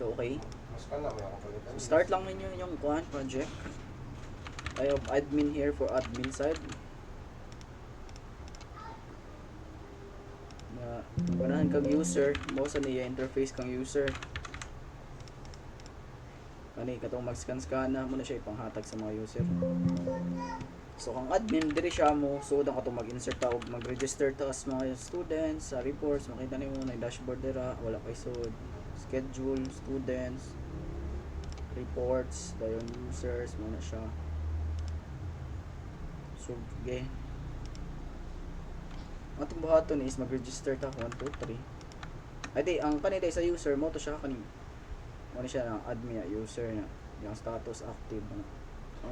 So okay. Mas ka na, may akong palitan. So start lang ninyo yung kuhan project. I have admin here for admin side. Na ganahan kag user, mo sa niya interface kang user. Kani katong mag-scan na mo na siya ipanghatag sa mga user. So kang admin diri siya mo so da katong mag-insert ta og mag-register ta as mga students sa reports, makita nimo na dashboard dira, wala kay sud. Schedule, students, reports, dayon users mo na siya. So okay. Atong buhaton is mag-register ta 1 2 3. Ay di ang kanina sa user mo to siya kani. Ano siya ng admin user na yung status active na.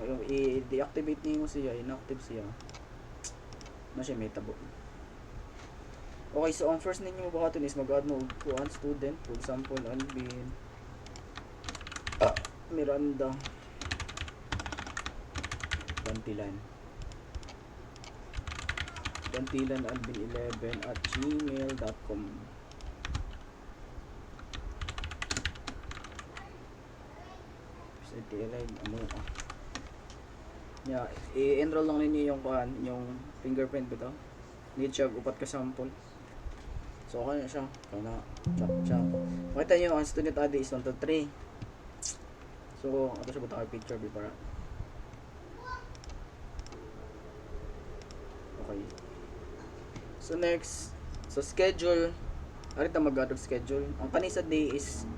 Yung i-deactivate niyo siya, inactive siya. Na siya may tabo. Okay, so ang first ninyo buhaton is mag-add mo kuan student, for example, Alvin, Miranda, Bantilan alvin11@gmail.com. Yeah, i-enroll lang ninyo yung kuan, yung fingerprint bitaw. Need siya upat ka sample. So okay na siya. Kana chap. Makita niyo ang student ID is 1 to 3. So ato siya butang picture bi para. Okay. So next, so schedule. Ari ta mag-add schedule. Ang kanisa day is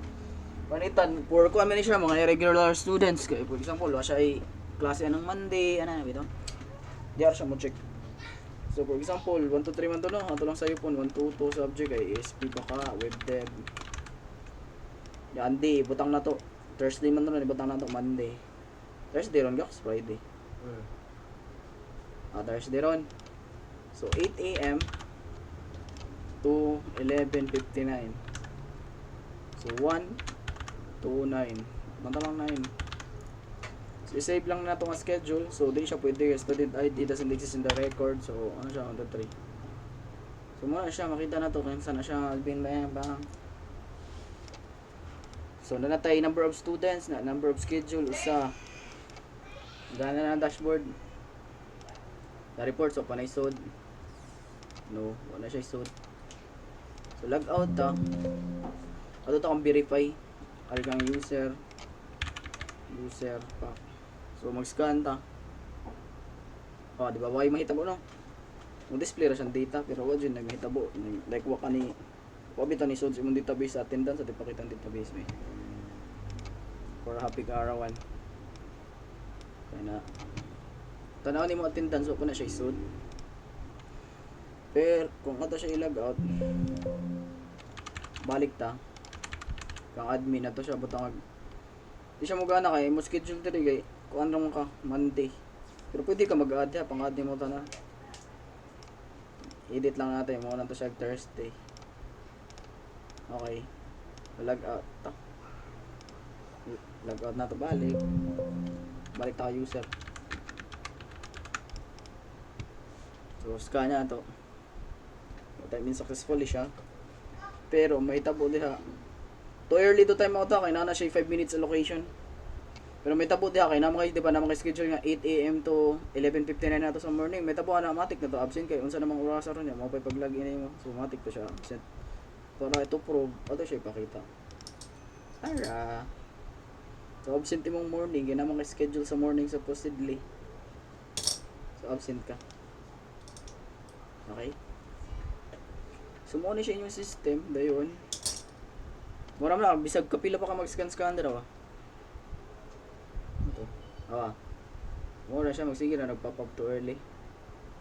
panitan for ko amin siya mga irregular students kay for example wa siya ay klase anong Monday ana bitaw. Di siya mo check. So for example 1 to 3 man to no ato lang sayo pon 1 to 2 subject ay ASP baka web dev. Yan di butang na to. Thursday man to na butang na to Monday. Thursday ron gaks Friday. Thursday ron. So 8 AM to 11:59. So 1 to 9. Manta lang 9. So, i-save lang na itong schedule. So, di siya pwede. Student ID doesn't exist in the record. So, ano siya? 1 to 3. So, muna siya. Makita na ito. Kaya saan na siya. Alvin bang. So, nanatay number of students na number of schedule. Isa. Gana na ang dashboard. The report. So, panay sod. No. Wala siya sod. So, log out ta. Ato ito kang verify. Ari kang user pa. So mag-scan ta. Di ba way mahitabo no? Mo-display ra siyang data pero wa jud nagahitabo. Like wa kani wa bitaw ni sud sa imong database sa attendance at ipakita ang database may. For happy ka arawan. Kaya na tanaw ni mo attendance wa na siya isud. Pero kung ato siya i-log out balik ta kang admin na to siya butang di siya magana kay mo schedule diri kay kung ano ka Monday pero pwede ka mag-add ha pang-add mo ta na edit lang natin mo na to siya Thursday. Okay, log out ta, log out na to balik ta user. So scan niya to that means successfully siya pero may tabo diha. To early to time out kay na siya 5 minutes allocation. Pero may tabo diha kay na kay di ba na schedule nga 8 AM to 11:59 nato sa morning. May tabo na matik na to absent kay unsa namang oras ron niya mo pay pag-log in mo. So matik to siya absent. Para ito prove ato siya ipakita. Ara. So absent imong morning kay na schedule sa morning supposedly. So absent ka. Okay? So mo ni siya inyong system dayon. Mura na, bisag kapila pa ka mag-scan dito. Ito. Mura siya, magsige na, nagpop up too early.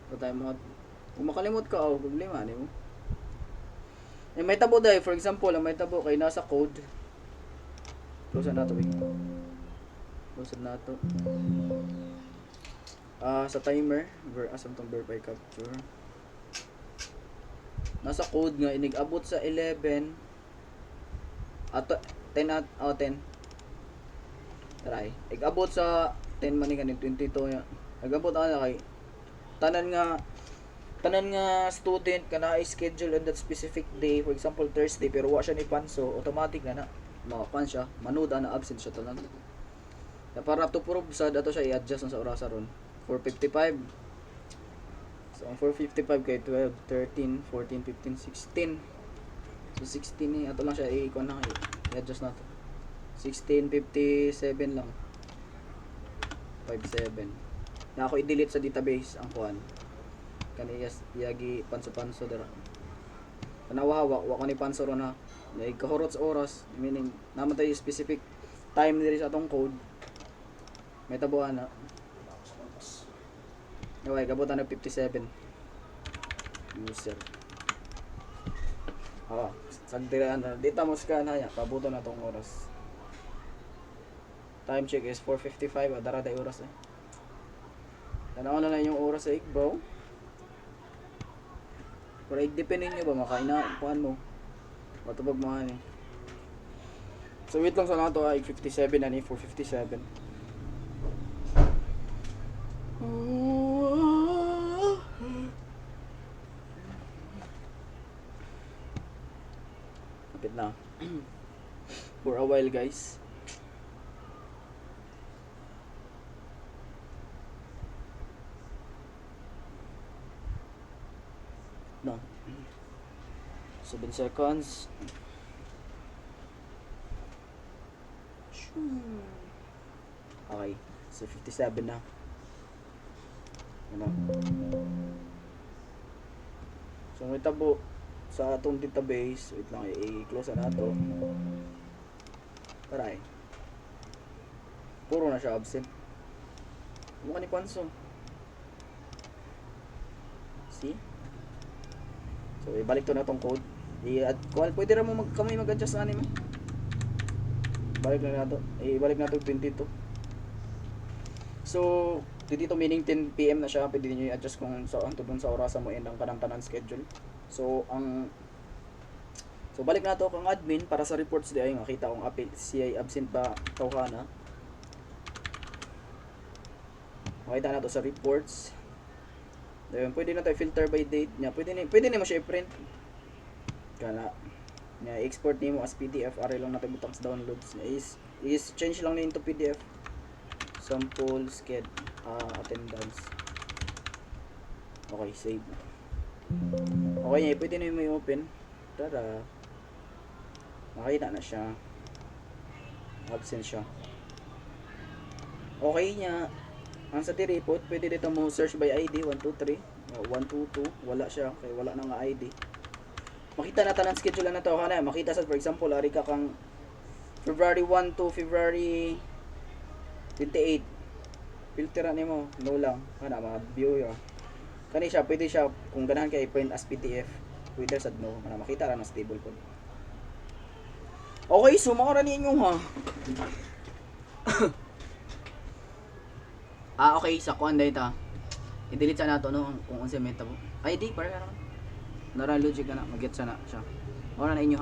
So tayo mga, kung makalimot ka, problema, ano mo? May tabo dahil, for example, ang may tabo kay nasa code. Close na ito, close na ito. Sa timer, asam tong verify capture. Nasa code nga, inig-abot sa 11, ato 10 at 10. Try. Igabot sa 10 man ni kanin 22 ya. Igabot ana kay tanan nga student kana i schedule on that specific day, for example Thursday pero wa siya ni pan so automatic na makakuan siya, manuda na absent siya tanan. Ya para to prove sa dato siya i-adjust sa orasa ron. 455. So ang 455 kay 12, 13, 14, 15, 16. So 16 ni ato lang siya i-kuan na i-adjust nato. 1657 lang. 57. Na ako i-delete sa database ang kuan. Kani yagi panso-panso dira. Panawawa wa ko ni panso ron na. Like kahurot sa oras, meaning naman tayo specific time diri sa atong code. May tabuan na. Okay, kabutan na 57. User. Sagdiraan na. Dita mo scan na ya, pabuto na tong oras. Time check is 4:55, adara day oras eh. Tanaw na lang yung oras sa bro. Pero i-depend ninyo ba makaina kuan mo. Matubag mo ani. So wait lang sa nato ay 57 ani 4:57. Kapit na. For a while guys. No. 7 seconds. Okay. So 57 na. Ano? So may tabo sa atong database. Wait lang, i-close na nato. Taray. Puro na siya absent. Mukha ni Panso. See? So ibalik to na tong code. Pwede ra mo kamay mag-adjust na anime. Balik na nato. Ibalik na to 22. So dito meaning 10 PM na siya, pwede niyo i-adjust kung saan to dun sa orasan mo end ang kanang tanan schedule. So balik na to kang admin para sa reports di ay makita kung siya absent ba tawhana. Makita na to sa reports. Then pwede na tayo filter by date niya. Pwede na mo siya i-print. Kana nya export nimo as PDF, ari lang natin butang sa downloads. Is change lang na into PDF. Sample sked attendance. Okay, save. Okay, pwede na yung open. Tada. Makita na siya. Absent siya. Okay niya. Ang sa report, pwede dito mo search by ID 123. 122. Wala siya. Kaya wala na nga ID. Makita na tanan schedule na to. Kana makita sa for example, ari ka kang February 1 to February 28. Filteran nimo no lang. Kana ma-view yo. Kani siya pwede siya kung ganahan kay print as PDF. Pwede sad no. Kana makita ra na stable code. Okay, so mao ra ninyo ha. Okay, sa kuan data. I-delete sa nato no kung unsa may tabo. ID para nara logic na mag-get sa na siya. Ora na inyo ha.